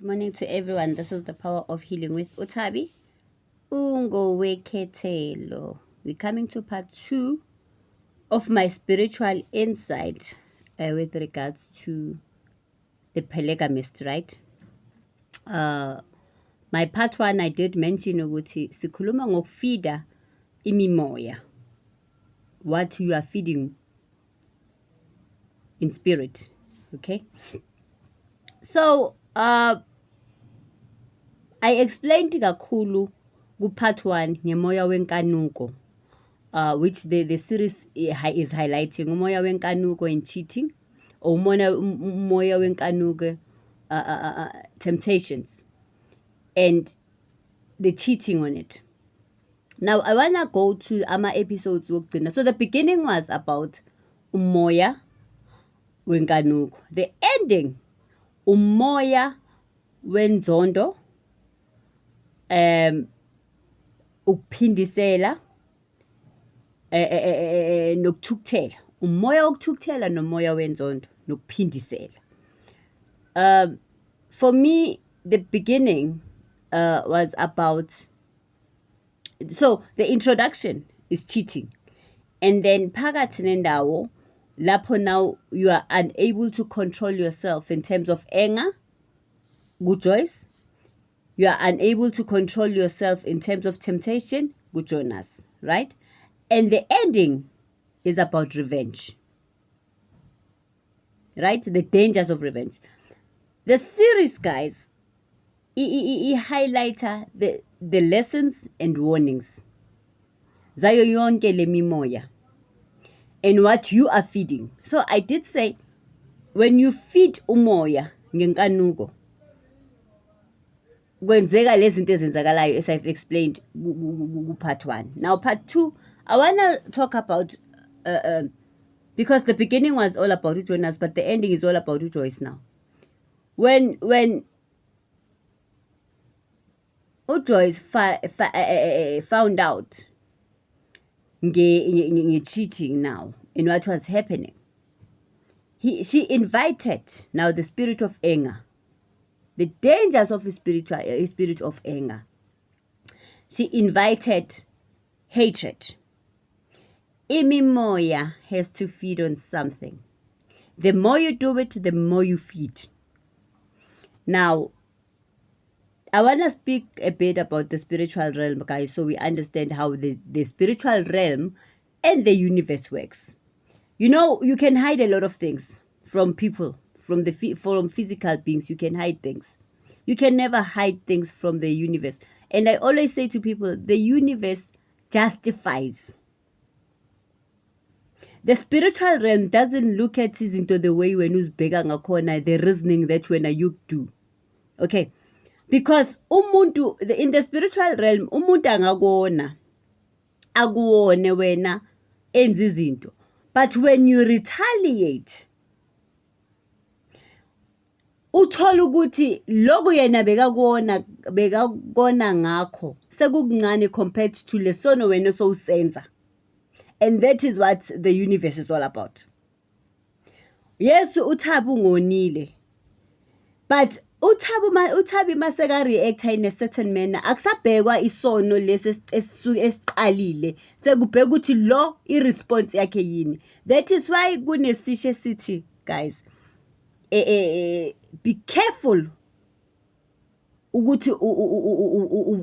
Morning to everyone. This is the Power of Healing with Utabi. Ungowekethelo. We're coming to part 2 of my spiritual insight with regards to the polygamist, right? My part 1, I did mention ukuthi sikhuluma ngokufeeda imimoya. What you are feeding in spirit, okay? So, I explained kakhulu ku part 1 ngemoya wenkanuko, which the series is highlighting umoya wenkanuko and cheating, or umoya wenkanuko temptations and the cheating on it. Now I wanna go to ama episodes wokugcina. So the beginning was about umoya wenkanuko. The ending umoya wenzondo, ukuphindisela nokuthukuthela, umoya wokuthukuthela nomoya wenzondo nokuphindisela. For me, the beginning was about, so the introduction is cheating, and then phakathi nendawo lapho now you are unable to control yourself in terms of anger, good Joyce. You are unable to control yourself in terms of temptation, good Jonas, right? And the ending is about revenge, right? The dangers of revenge. The series, guys, highlights the lessons and warnings zayo yonke le mimoya and what you are feeding. So I did say, when you feed umoya ngenkanuko, kwenzeka lezi zinto ezenzakalayo as I've explained part 1. Now part 2, I want to talk about because the beginning was all about Jonas, but the ending is all about Joyce now. When Joyce found out cheating now and what was happening, she invited now the spirit of anger, the dangers of his spirit of anger. She invited hatred. Imimoya has to feed on something. The more you do it, the more you feed. Now, I want to speak a bit about the spiritual realm, guys, so we understand how the spiritual realm and the universe works. You know, you can hide a lot of things from people, from physical beings. You can hide things. You can never hide things from the universe. And I always say to people, the universe justifies. The spiritual realm doesn't look at it into the way when uzibheka ngakhona, the reasoning that when you do. Okay? Because umuntu in the spiritual realm, umuntu angakona akuone wena enza izinto. But when you retaliate, uthola ukuthi lokho yena bekakona ngakho sekukuncane compared to lesono wena sowusenza. And that is what the universe is all about. Yes, uThabi ungonile, but uThabi maseka react in a certain manner, akusabhekwa isono lesi esiqalile, sekubheka ukuthi lo irresponse yakhe yini. That is why kunesisho sithi, guys, be careful ukuthi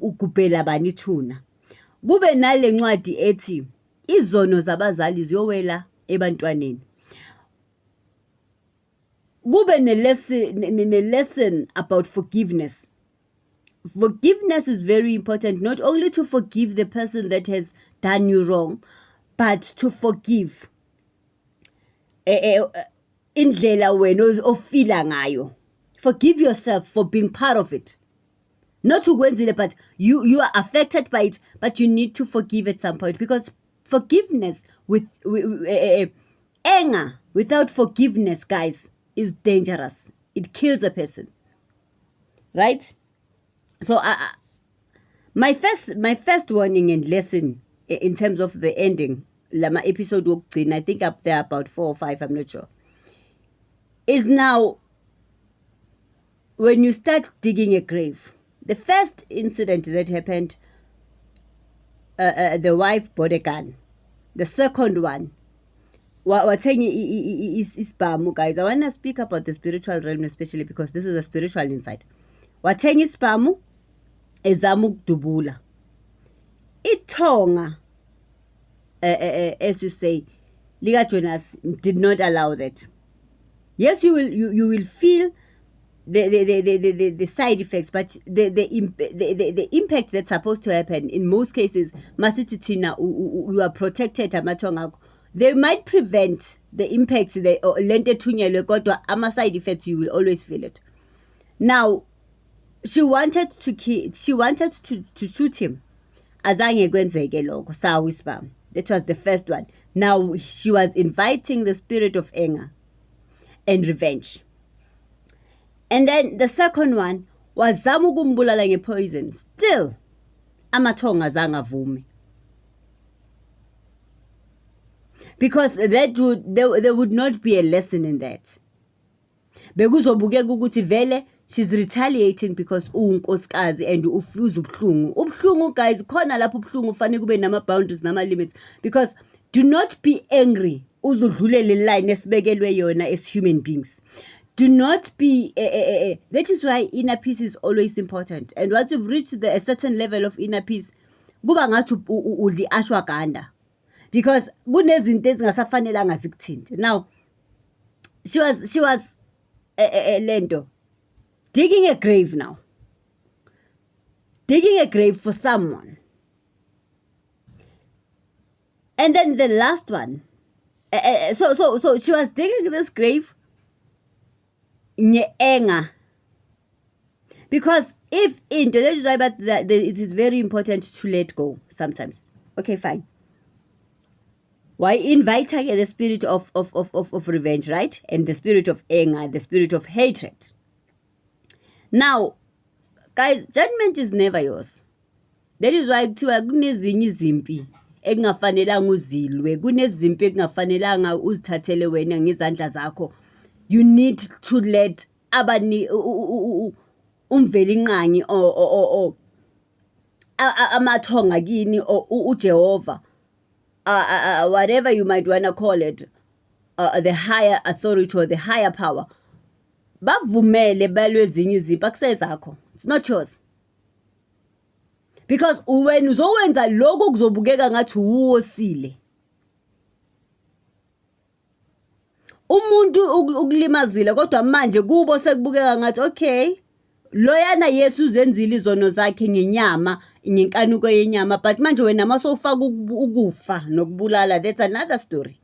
ugubhela bani ithuna. Kube nale ncwadi ethi izono zabazali ziyowela ebantwaneni. Kube lesson about forgiveness. Forgiveness is very important, not only to forgive the person that has done you wrong, but to forgive indlela wena ofila ngayo. Forgive yourself for being part of it. Not ukwenzile, but you are affected by it, but you need to forgive at some point, because forgiveness with anger without forgiveness, guys, is dangerous. It kills a person, right? So my first warning and lesson in terms of the ending, lama episode wokugcina, I think up there about 4 or 5, I'm not sure, is now when you start digging a grave, the first incident that happened, the wife bought a gun. The second one, wathenga isibhamu, guys. I want to speak about the spiritual realm especially because this is a spiritual insight. Wathenga isibhamu ezama ukudubula ithonga, as you say, Liga Jonas did not allow that. Yes, you will feel the side effects, but the impact that's supposed to happen in most cases, masititina you are protected amathonga. They might prevent the impacts lente thunyelwe kodwa ama side effects you will always feel it. Now she wanted to shoot him. Azange kwenzeke lokho sawa isibhamu. That was the first one. Now she was inviting the spirit of anger and revenge. And then the second one was zama ukumbulala ngepoison. Still amathonga azange avume. Because there would not be a lesson in that. Bekuzobukeka ukuthi vele she's retaliating because unkosikazi and ufuza ubuhlungu. Ubuhlungu, guys, khona lapho ubuhlungu fanele kube nama boundaries nama limits, because do not be angry uzudlulele line esibekelwe yona as human beings. Do not be that is why inner peace is always important. And once you've reached a certain level of inner peace, kuba ngathi udli ashwagandha, because kunezinto ezingasafanelanga zikuthinte. Now she was lento digging a grave now. Digging a grave for someone. And then the last one. So she was digging this grave anger. Because if into that is why, but it is very important to let go sometimes. Okay, fine. Why invite her the spirit of revenge, right? And the spirit of anger, the spirit of hatred. Now, guys, judgment is never yours. That is why kuthiwa kunezinye izimpi ekungafanelanga uzilwe, kunezimpi ekungafanelanga uzithathele wena ngezandla zakho. You need to let abani umvelinqanyi o amathonga kini or uJehova, whatever you might want to call it, the higher authority or the higher power, bavumele balwe ezinye izimpi akusezakho. It's not yours. Because when uzowenza lokho kuzobukeka ngathi uwosile. Umuntu ukulimazile kodwa manje kubo sekubukeka ngathi okay, loyana Yesu uzenzile izono zakhe ngenyama, ngenkanuko yenyama, but manje wena masofaka ukufa nokubulala, that's another story.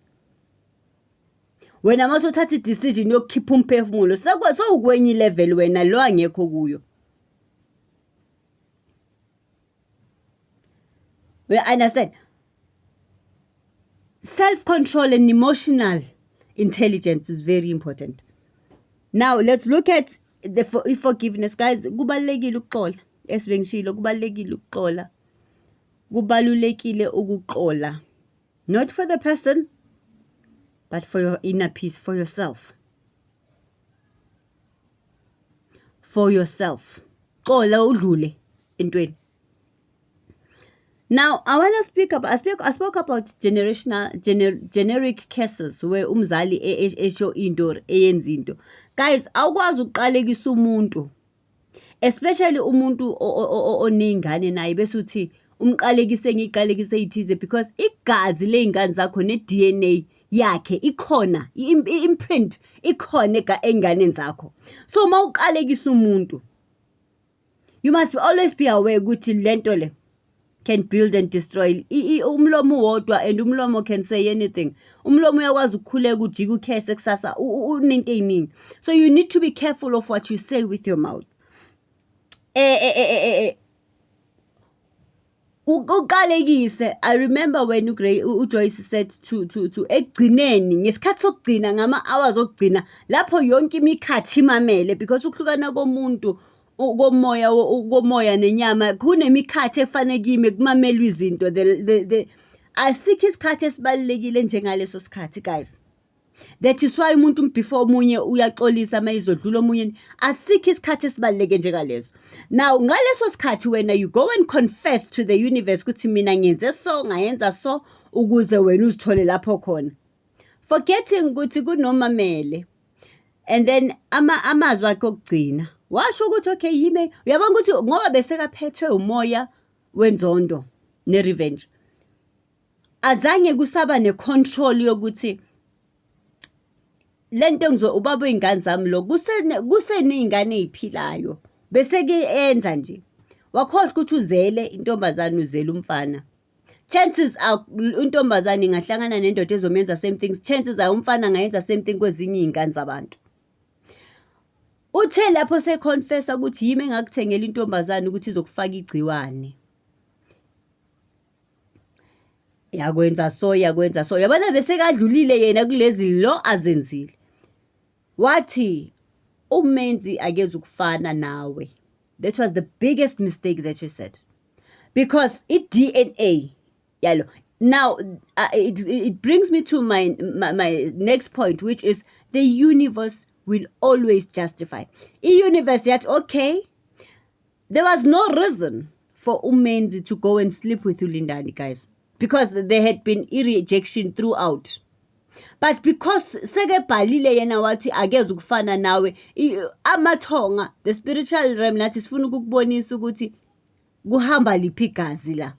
Wena masothatha decision yokukhipha umphefumulo, so ukwenye level wena lo angekho kuyo. We understand. Self-control and emotional intelligence is very important. Now let's look at the forgiveness, guys. Kubalulekile ukuxola. Esibengishilo kubalulekile ukuxola. Kubalulekile ukuxola. Not for the person, but for your inner peace, for yourself. For yourself. Xola udlule entweni. Now, I want to speak about, I spoke about generic cases where umzali esho into eyenza into. Guys, awukwazi ukuqalekisa umuntu, especially umuntu onengane naye bese uthi umqalekise ngiqalekise ithize, because igazi leingane zakho ne-DNA yakhe ikhona, imprint ikhona enganeni zakho. So mawuqalekisa umuntu, you must always be aware ukuthi lento le can build and destroy. Umlomo wodwa, and umlomo can say anything. Umlomo uyakwazi ukukhuleka ujika ukhese kusasa unento eyiningi. So you need to be careful of what you say with your mouth. Uqalekise. I remember when uJoyce said to ekugcineni ngesikhathi sokugcina ngama hours okugcina lapho yonke imikhathi imamele, because ukuhlukana komuntu komoya nenyama kunemikhathi efanekime kumamelwe izinto. Asikho isikhathi esibalekile njengaleso sikhathi, guys. That is why umuntu before omunye uyaxolisa mayizodlula omunye asikho isikhathi esibaleke njengalezo. Now ngaleso sikhathi wena you go and confess to the universe ukuthi mina ngenze so ngayenza so ukuze wena uzithole lapho khona, forgetting ukuthi kunomamele. And then amazwi akhe okugcina washo ukuthi okay yime uyabona ukuthi ngoba besekaphethwe umoya wenzondo ne-revenge, azange kusaba ne-control yokuthi lento ubaba ingane zami lo kuseney'ngane ey'philayo bese-ke enza nje wakhohlwa ukuthi uzele intombazane uzele umfana. Chances are intombazane ingahlangana nendoda ezomenza same things, chances are umfana angayenza same thing kwezinye iy'ngane zabantu. Uthe lapho seconfessa ukuthi yimi engakuthengela intombazane ukuthi izokufaka igciwane, yakwenza so yabona besekadlulile yena kulezi lo azenzile. Wathi umenzi akeze ukufana nawe. That was the biggest mistake that she said, because DNA yalo. Now it brings me to my next point, which is the universe will always justify. I-universe yathi okay, there was no reason for umenzi to go and sleep with uLindani, guys, because there had been rejection throughout. But because sekebhalile yena wathi akeze ukufana nawe, amathonga, the spiritual realm nathi sifuna ukukubonisa ukuthi kuhamba liphi igazi la.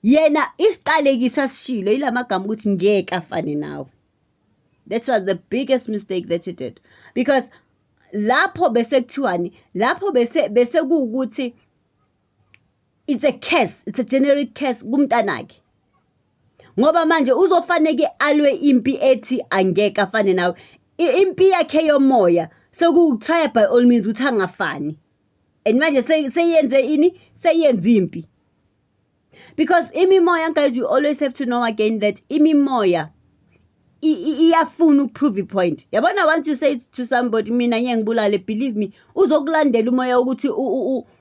Yena isiqalekisa sishilo ilamagama ukuthi ngeke afane nawe. That was the biggest mistake that she did, because lapho bese kuthiwani, lapho bese kuukuthi it's a curse, it's a generic curse kumntanakhe. Ngoba manje uzofaneke alwe impi ethi angeke afane nawe. Impi yakhe yomoya try by all means ukuthi angafani. And manje seyenze ini? Seyenze impi. Because imimoya, guys, you always have to know again that imimoya iyafuna ukuprove a point. Yabona, once you say to somebody mina ngiyangibulale, believe me, uzokulandela umoya ukuthi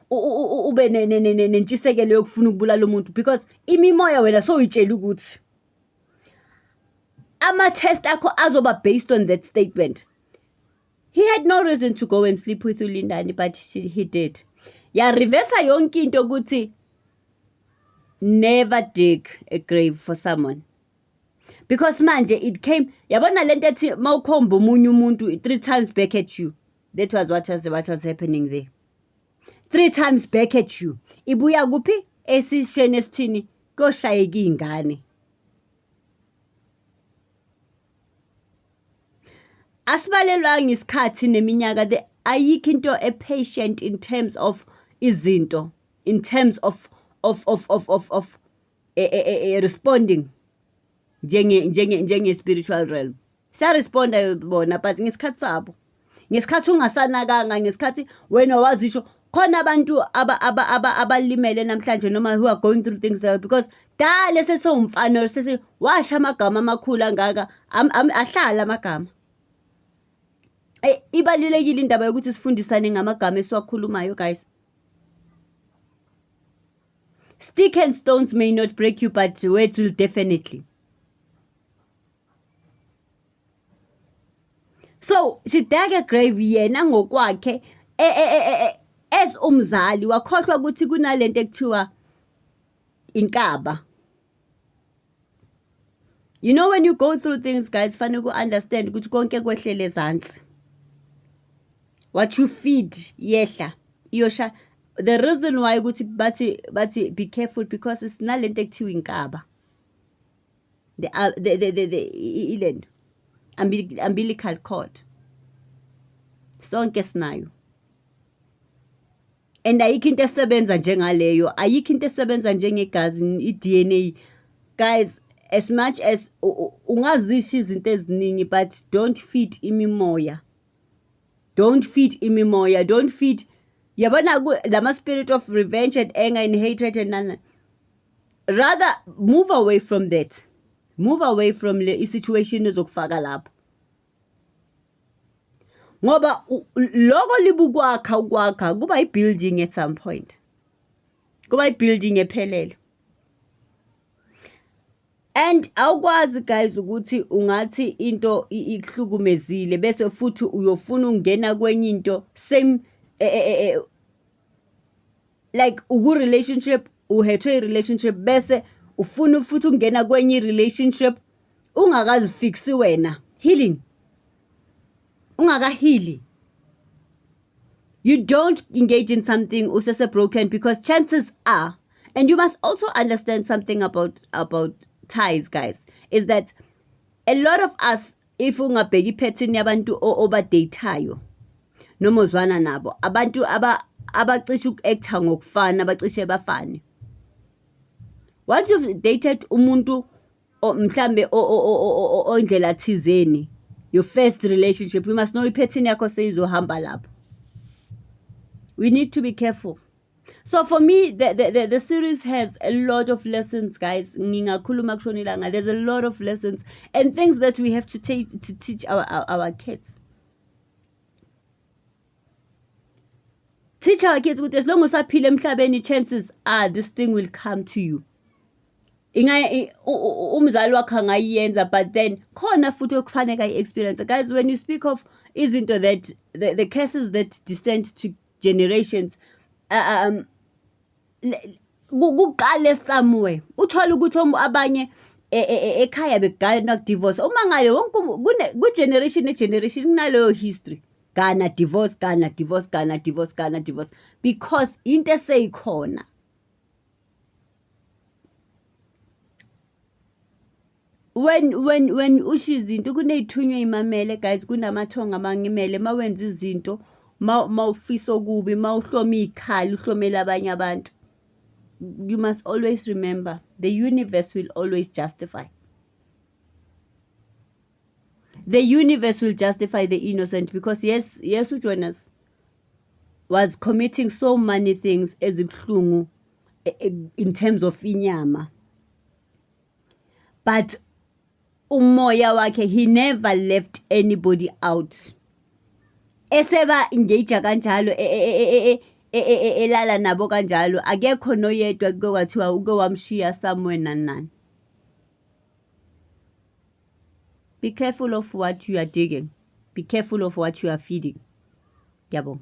ube nentshisekelo yokufuna ukubulala umuntu, because imimoya wena so uyitshela ukuthi ama-test akho azoba based on that statement. He had no reason to go and sleep with uLindani, but he did. Reverse yonke into ukuthi never dig a grave for someone, because manje it came, yabona lento ethi mawukhomba omunye umuntu 3 times back at you. That was what was happening there. 3 times back at you. Ibuya kuphi? Esishene esithini koshayeka ingane. Asibalelwa ngesikhathi neminyaka, the ayikho into a patient in terms of izinto, in terms of responding njenge spiritual realm. Siya responda bona, but ngesikhathi sabo, ngesikhathi ungasanakanga, ngesikhathi wena wazisho khona abantu abalimele namhlanje noma who are going through things there, because dale sesewumfana sese washa amagama amakhulu angaka ahlala amagama. Ibalulekile indaba yokuthi sifundisane ngamagama esiwakhulumayo, guys. Stick and stones may not break you, but words will definitely. So Shidage grave yena ngokwakhe as umzali wakhohlwa ukuthi kunalento ekuthiwa inkaba. You know, when you go through things, guys, fanele ku understand ukuthi konke kwehlele ezantsi. What you feed yehla iyosha. The reason why ukuthi bathi be careful, because it's nalento ekuthiwa inkaba. The ilendo umbilical cord sonke sinayo, and ayikho into esebenza njengaleyo, ayikho into esebenza njengegazi, i-DNA. Guys, as much as ungazisho izinto eziningi, but don't feed imimoya, don't feed imimoya, don't feed yabona lama spirit of revenge and anger and hatred and none. Rather move away from that. Move away from the situation ezokufaka lapho, ngoba loko libukwakha ukwakha kuba i-building at some point, kuba i-building ephelele. And awukwazi guys ukuthi ungathi into ikuhlukumezile bese futhi uyofuna ukungena kwenye into same like uku-relationship uhethwe i-relationship bese ufuna futhi ukungena kwenye i-relationship ungakazifiksi wena healing ungakahili. You don't engage in something usese broken because chances are, and you must also understand something about ties guys, is that a lot of us, if ungabheki ipattern yabantu obadatayo noma uzwana nabo, abantu abacishe uku-acta ngokufana abacishe bafane. Once you've dated umuntu mhlambe ondlela thizeni, your first relationship, you must know ipattern yakho seyizohamba lapho. We need to be careful. So for me, the series has a lot of lessons, guys. There's a lot of lessons and things that we have to teach our kids. Teach our kids with as long as usaphila emhlabeni, chances are this thing will come to you. Umzali wakho angayenza, but then khona futhi okufaneka i-experience. Guys, when you speak of izinto that the curses that descend to generations, kuqale somewhere. Uthola ukuthi abanye ekhaya begana divorce. Uma ngale wonke ku-generation ne-generation kunaleyo history. Gana divorce, because into eseyikhona. When usho izinto kuneyithunywa imamele guys, kunamathonga amangimele mawenza izinto mawufisa okubi, mawuhloma ikhali uhlomela abanye abantu. You must always remember the universe will always justify. The universe will justify the innocent, because yes uJonas was committing so many things ezibhlungu in terms of inyama, but umoya wakhe, he never left anybody out. Eseba engage kanjalo elala nabo kanjalo, akekho noyedwa kwathiwa uke wamshiya somewhere nani. Be careful of what you are digging. Be careful of what you are feeding. Yabo.